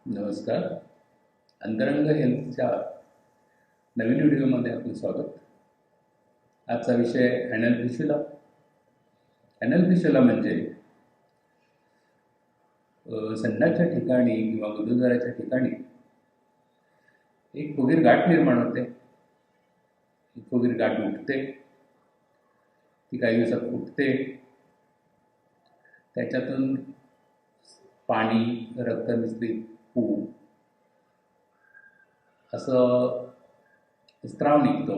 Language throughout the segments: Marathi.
नमस्कार. अंतरंग हेल्थच्या नवीन व्हिडिओमध्ये आपलं स्वागत. आजचा विषय ॲनल फिशुला. ॲनल फिशुला म्हणजे संडासच्या ठिकाणी किंवा गुदद्वाराच्या ठिकाणी एक फुगीर गाठ निर्माण होते. फुगीर गाठ उठते, ती काही दिवसात फुटते, त्याच्यातून पाणी, रक्त मिश्रित पू असं स्त्राव निघतो.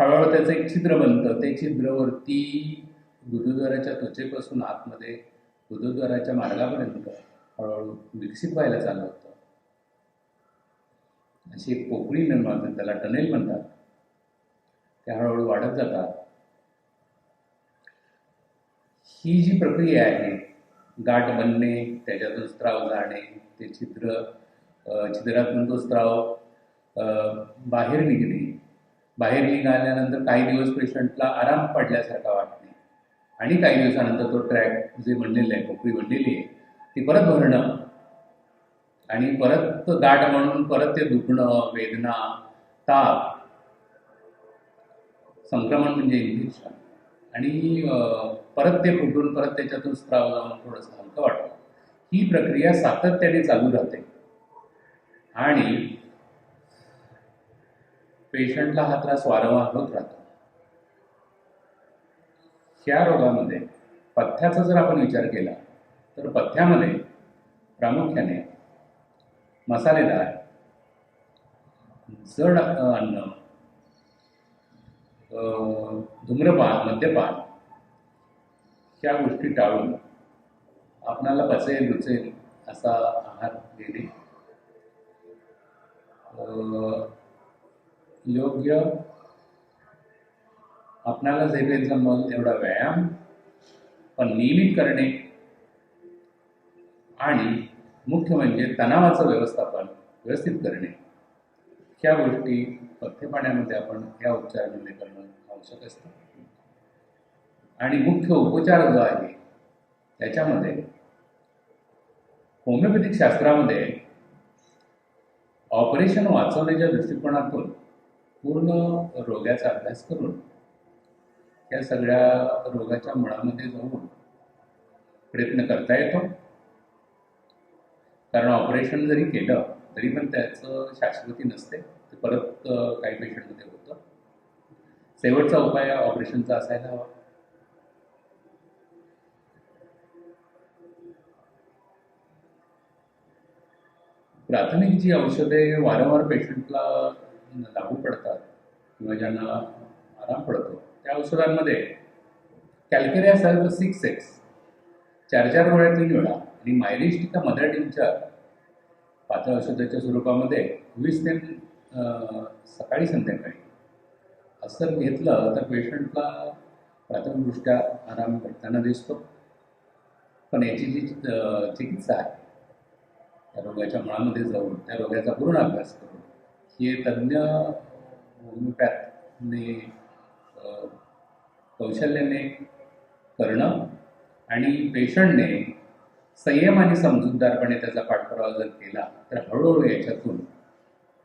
हळूहळू त्याचं एक छिद्र बनतं. ते छिद्रवरती गुदद्वाराच्या त्वचेपासून आतमध्ये गुदद्वाराच्या मार्गापर्यंत हळूहळू विकसित व्हायला चालू होतं. अशी एक पोकळी निर्माण होते, त्याला टनेल म्हणतात. त्या हळूहळू वाढत जातात. ही जी प्रक्रिया आहे, गाठ बनणे, त्याच्यातून स्त्राव जाणे, ते छिद्रातून तो स्त्राव बाहेर निघणे, बाहेर निघाल्यानंतर काही दिवस पेशंटला आराम पडल्यासारखा वाटणे आणि काही दिवसानंतर तो ट्रॅक जे बनलेलं आहे, पोकळी बनलेली आहे, ती परत भरणं आणि परत गाठ म्हणून परत ते दुखणं, वेदना, ताप, संक्रमण म्हणजे इन्फेक्शन आणि परत ते फुटून परत त्याच्यातून स्त्राव जाऊन थोडंसं हलकं वाटतं. ही प्रक्रिया सातत्याने चालू राहते आणि पेशंटला हा त्रास वारंवार होत राहतो. ह्या रोगामध्ये पथ्याचा जर आपण विचार केला तर पथ्यामध्ये प्रामुख्याने मसालेदार, जड अन्न, धूम्रपान, मद्यपान ह्या गोष्टी टाळून आपणाला पचेल रुचेल असा आहार घेणे, योग्य आपणाला जे काही जमल एवढा व्यायाम पण नियमित करणे आणि मुख्य म्हणजे तणावाचं व्यवस्थापन व्यवस्थित करणे, ह्या गोष्टी पथ्यपाण्यामध्ये आपण या उपचारामध्ये करणं आवश्यक असतं. आणि मुख्य उपचार जो आहे त्याच्यामध्ये होमिओपॅथिक शास्त्रामध्ये ऑपरेशन वाचवण्याच्या दृष्टिकोनातून पूर्ण रोगाचा अभ्यास करून या सगळ्या रोगाच्या मुळामध्ये जाऊन प्रयत्न करता येतो. कारण ऑपरेशन जरी केलं तरी पण त्याचं शाश्वती नसते, ते परत काही पेशंटमध्ये होतं. शेवटचा उपाय ऑपरेशनचा असायला हवा. प्राथमिक जी औषधे वारंवार पेशंटला लागू पडतात किंवा ज्यांना आराम पडतो त्या औषधांमध्ये कॅल्केरिया सल्फ 6X 4 गोळ्या 3 वेळा आणि मायलिस्टिका मदर टिंचर पातळ औषधाच्या स्वरूपामध्ये 20 ते सकाळी संध्याकाळी असं घेतलं तर पेशंटला प्राथमिकदृष्ट्या आराम भेटताना दिसतो. पण याची जी चिकित्सा आहे त्या रोगाच्या मुळामध्ये जाऊन त्या रोगाचा पूर्ण अभ्यास करून हे तज्ज्ञ होमिओपॅथने कौशल्याने करणं आणि पेशंटने संयम आणि समजूतदारपणे त्याचा पाठपुरावा जर केला तर हळूहळू याच्यातून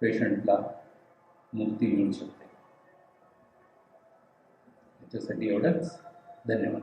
पेशंटला मुक्ती मिळू शकते. याच्यासाठी एवढंच. धन्यवाद.